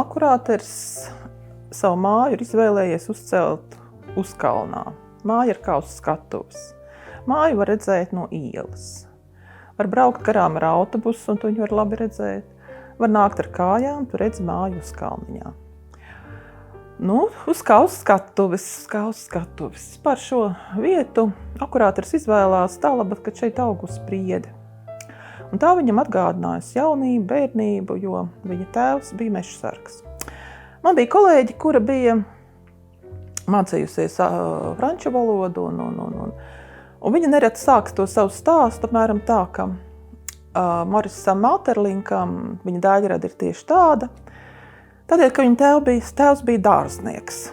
akurāters savu māju ir izvēlējies uzcelt uz kalnā. Māja ir kā uz skatuves. Māju var redzēt no ielas. Var braukt garām ar autobusu, un tu viņu var labi redzēt. Var nākt ar kājām, tu redzi māju uz kalniņā. Uz skatuves. Par šo vietu akurāters izvēlās tālāk, ka šeit aug uz spriede. Un tā viņam atgādinājusi jaunību, bērnību, jo viņa tēvs bija mežsargs. Man bija kolēģi, kura bija mācījusies franču valodu, un viņa nereti sāks to savu stāstu, apmēram tā, ka Morisam Māterlinkam viņa daļrada ir tieši tāda, tādēļ, ka viņa tēvs bija dārznieks.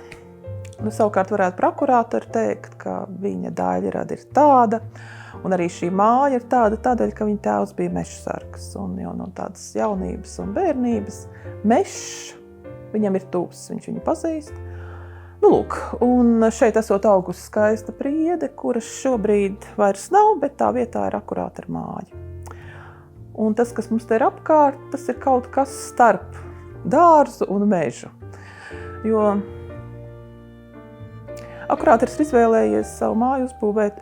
Savukārt varētu par akurātoru teikt, ka viņa daļrada ir tāda, un arī šī māja ir tāda, tādēļ, ka viņa tēvs bija mežsargs. Un jau no tādas jaunības un bērnības mežs viņam ir tuvs, viņš viņu pazīst. Un šeit esot augusi skaista priede, kuras šobrīd vairs nav, bet tā vietā ir akurātera māja. Un tas, kas mums te ir apkārt, tas ir kaut kas starp dārzu un mežu. Jo akurāters ir izvēlējies savu māju uzbūvēt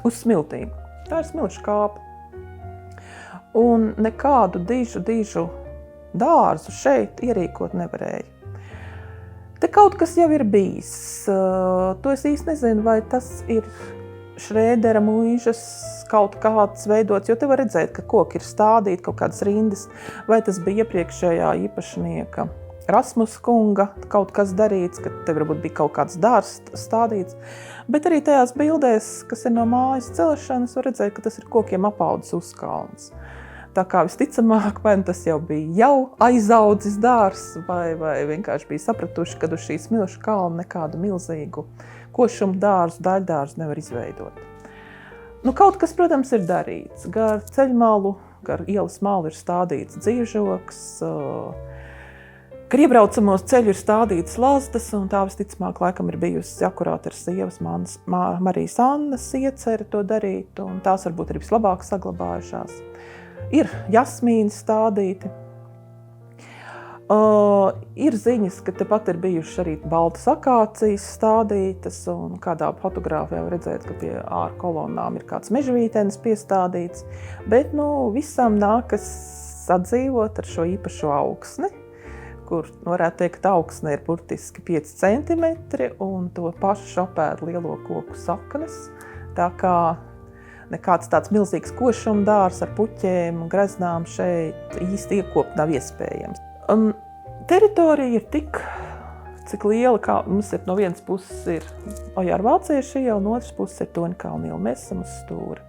uz smiltīm. Tā ir smilšu kāpa. Un nekādu dižu dārzu šeit ierīkot nevarēja. Te kaut kas jau ir bijis. To es īsti nezinu, vai tas ir Šrēdera mūžas kaut kāds veidots, jo te var redzēt, ka koki ir stādīti, kaut kādas rindas, vai tas bija iepriekšējā īpašnieka Rasmus kunga kaut kas darīts, ka te varbūt bija kaut kāds dārzs stādīts. Bet arī tajās bildēs, kas ir no mājas celšanas, var redzēt, ka tas ir kokiem apaudzis uzkalns. Tā kā visticamāk, vai tas jau bija aizaudzis dārzs, vai vienkārši bija sapratuši, ka uz šīs smilšu kalna nekādu milzīgu košumu dārzu, daļdārzu nevar izveidot. Kaut kas, protams, ir darīts. Gar ceļmalu, gar ielas malu ir stādīts dzīvžoks, Kad iebraucamos ceļu ir stādītas lazdas, un tā visticamāk laikam ir bijusi akurātera sievas Marijas Annas iecere to darīt, un tās varbūt ir vislabāk saglabājušās. Ir jasmīni stādīti. Ir ziņas, ka tepat ir bijušas arī baltas akācijas stādītas, un kādā fotogrāfijā var redzēt, ka pie āra kolonnām ir kāds mežvītenis piestādīts, bet visam nākas sadzīvot ar šo īpašo augsni, kur varētu teikt, ka augsne ir burtiski 5 centimetri, un to pašu šopēd lielo koku saknes, tā kā nekāds tāds milzīgs košuma dārs ar puķēm un greznām šeit īsti iekopt nav iespējams. Teritorija ir tik, cik liela, kā mums ir no vienas puses ir Ojāra Vācieša iela, un otras puses ir Toņkalna iela. Mēs esam uz stūra.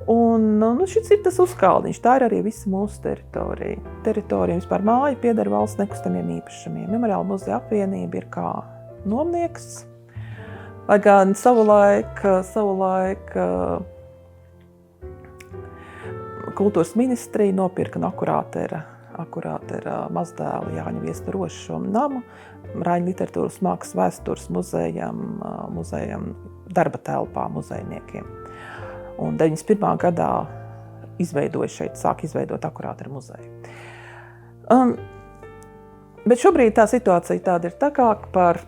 Un šis ir tas uzkalniņš, tā ir arī visa mūsu teritorija. Teritorija vispār māja pieder valsts nekustamiem īpašumiem. Memoriāla muzeja apvienība ir kā nomnieks, lai gan savulaik kultūras ministrija nopirka no akurātera mazdēla Jāņa Viesta Roša šo namu Raņa literatūras mākslas vēstures muzejam darba telpā muzejniekiem. Un 91. gadā sāk izveidot akurātera muzeju. Bet šobrīd tā situācija tāda ir tā kā par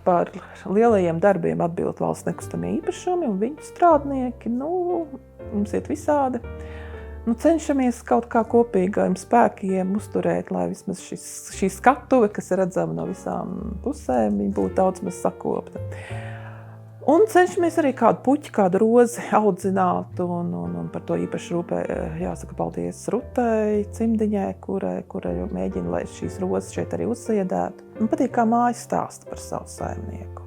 lielajiem darbiem atbild valsts nekustamie īpašumi, un viņu strādnieki, mums iet visādi. Cenšamies kaut kā kopīgajiem spēkiem uzturēt, lai vismaz šī skatuve, kas ir redzama no visām pusēm, viņa būtu daudz maz sakopta. Un cenšamies arī kādu puķi, kādu rozi audzināt, un par to īpaši rūpē, jāsaka, paldies Rutai Cimdiņai, kurai mēģina, lai šīs rozes šeit arī uzziedētu. Man patīk, kā māja stāsta par savu saimnieku.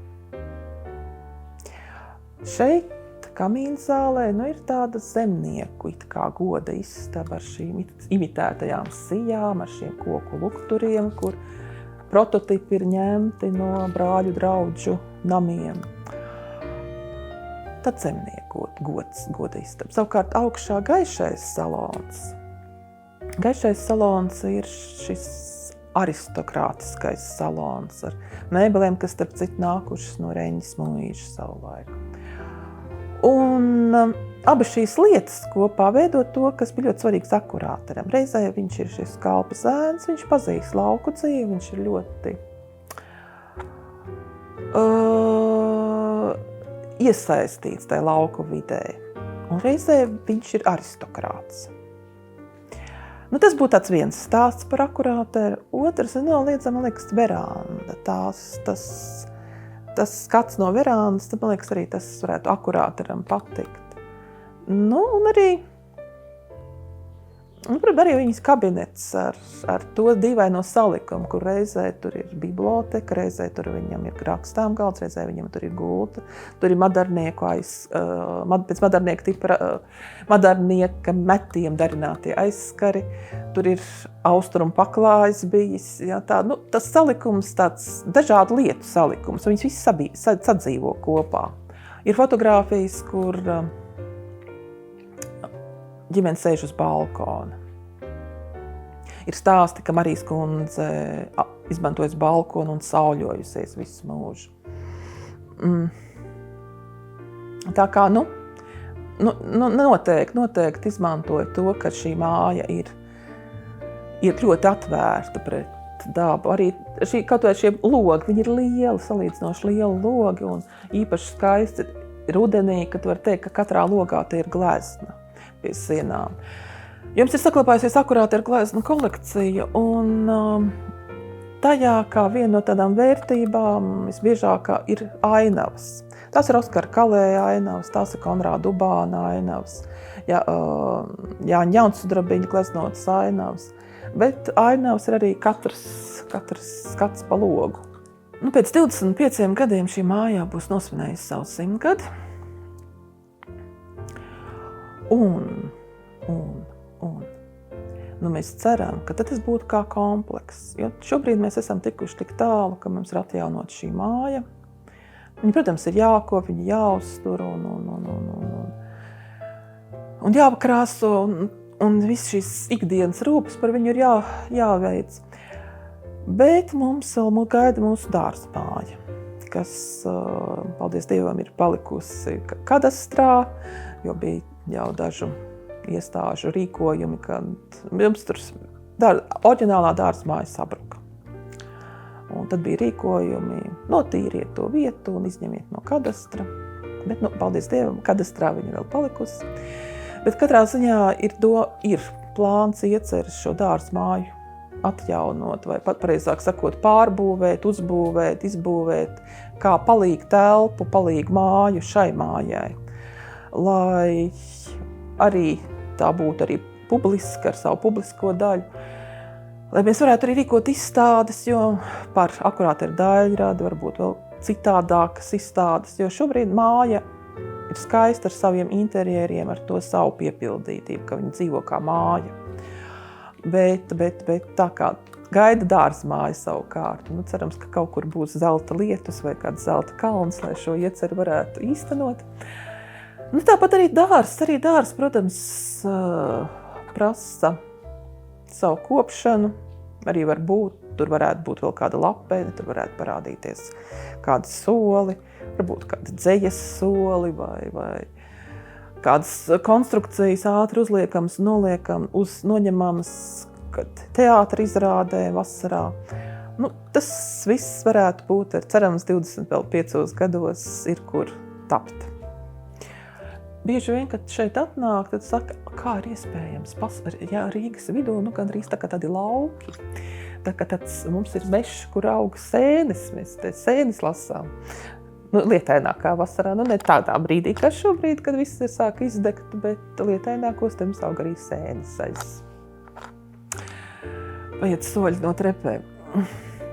Šeit kamīna zālē ir tāda zemnieku it kā goda istaba ar šīm imitētajām sijām, ar šiem koku lukturiem, kur prototipi ir ņemti no brāļu draudžu namiem. Tad zemnieku goda istaba. Savukārt augšā gaišais salons. Gaišais salons ir šis aristokrātiskais salons ar mēbelēm, kas starp citu nākušas no Reņģes mūža savulaik. Un abas šīs lietas kopā veido to, kas bija ļoti svarīgs akurātoram. Reizē viņš ir šis kalpa zēns, viņš pazīst lauku dzīvi, viņš ir ļoti iesaistīts tajā lauku vidē. Un reizē viņš ir aristokrāts. Nu, tas būtu tāds viens stāsts par akurātoru. Otrs, nenoliedzami, man liekas, veranda. Tas skats no verandas, tad, man liekas, arī tas varētu akurātoram patikt. Nu, un arī viņas kabinets ar to dīvaino salikumu, kur reizē tur ir biblioteka, reizē tur viņam ir rakstām galds, reizē viņam tur ir gulta, tur ir madarnieku pēc madarnieka tipa madarnieka metiem darinātie aizskari, tur ir austrumu paklājs bijis, jā, tā, nu, tas salikums, tāds dažādu lietu salikums, viņas viss sadzīvo kopā. Ir fotogrāfijas, kur ģimene sēž uz balkona. Ir stāsti, ka Marijas kundze izmantojas balkonu un sauļojusies visu mūžu. Tā kā, noteikti izmantoja to, ka šī māja ir ļoti atvērta pret dabu. Arī kaut vai šie logi, viņi ir lieli, salīdzinoši lieli logi un īpaši skaisti rudenī, kad var teikt, ka katrā logā te ir glezna pie sienām. Jums ir saklapājusies akurātoru gleznu kolekcija, un tajā kā viena no tādām vērtībām visbiežākā ir ainavas. Tās ir Oskara Kalēja ainavas, tās ir Konrāda Ubāna ainavas, Jāņa Jaunsudrabiņa gleznotas ainavas, bet ainavas ir arī katrs skats pa logu. Nu, pēc 25 gadiem šī mājā būs nosvinējusi savu 100 gadi. Nu, mēs ceram, ka tad tas būtu kā komplekss, jo šobrīd mēs esam tikuši tik tālu, ka mums ir atjaunot šī māja. Viņa, protams, ir jākop, viņa jāuztur un jāpakrāso, un viss šīs ikdienas rūpes par viņu ir jāveic. Bet mums vēl gaida mūsu dārza māja, kas, paldies Dievam, ir palikusi kadastrā, jo bija jau dažu iestāžu rīkojumi, kad jums tur oriģinālā dārza māja sabruka. Un tad bija rīkojumi, notīriet to vietu un izņemiet no kadastra. Bet, paldies Dievam, kadastrā viņa vēl palikusi. Bet katrā ziņā ir plāns ieceres šo dārza māju atjaunot, vai pat pareizāk sakot, pārbūvēt, uzbūvēt, izbūvēt, kā palīgu telpu, palīgu māju šai mājai. Lai arī tā būtu arī publiska, ar savu publisko daļu. Lai mēs varētu arī rīkot izstādes, jo par akurātoru daļradi varbūt vēl citādākas izstādes, jo šobrīd māja ir skaista ar saviem interjeriem, ar to savu piepildītību, ka viņa dzīvo kā māja. Bet tā kā gaida dārza māja savukārt. Nu, cerams, ka kaut kur būs zelta lietus vai kāds zelta kalns, lai šo ieceru varētu īstenot. Nu, tāpat arī dārs, protams, prasa savu kopšanu. Arī tur varētu būt vēl kāda lapeņa, tur varētu parādīties kādi soli, varbūt kādi dzejas soli vai kādas konstrukcijas ātri uzliekams, noņemamas, kad teātra izrādē vasarā. Nu, tas viss varētu būt, cerams, 25 gados ir kur tapt. Bieži vien, kad šeit atnāk, tad saka, kā ir iespējams Rīgas vidū, gandrīz tā kā tādi lauki. Tā kā mums ir mežs, kur aug sēnes, mēs te sēnes lasām. Nu, lietainākā vasarā, ne tādā brīdī, kā šobrīd, kad viss ir sāk izdegt, bet lietainākos te mums aug arī sēnes aiz. Paiet soļi no trepēm.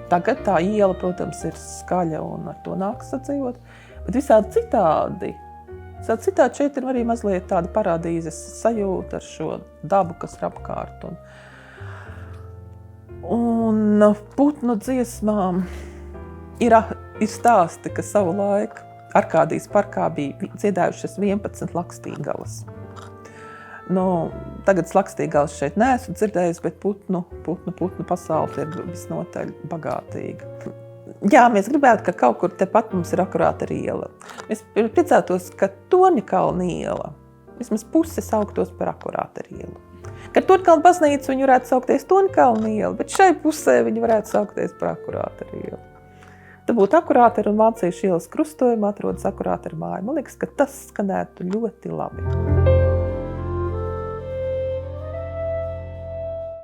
Tagad tā iela, protams, ir skaļa un ar to nāks sadzīvot, bet visādi citādi. Citādi šeit ir arī mazliet tāda paradīzes sajūta ar šo dabu, kas ir apkārt. Un putnu dziesmām ir stāsti, ka savu laiku Arkādijas parkā bija dziedājušas 11 Lakstīgalas. Nu, tagad Lakstīgalas šeit neesmu dzirdējis, bet putnu pasaule ir visnotaļ bagātīga. Jā, mēs gribētu, ka kaut kur tepat mums ir akurāta iela. Mēs priecātos, ka Torņakalna iela, vismaz puse sauktos par akurāta ielu. Kad Torņakalna baznīca viņi varētu saukties Torņakalna iela, bet šai pusē viņi varētu saukties par akurāta ielu. Te būtu akurāta un Mācīšu ielas krustojuma atrodas akurāta māja. Man liekas, ka tas skanētu ļoti labi.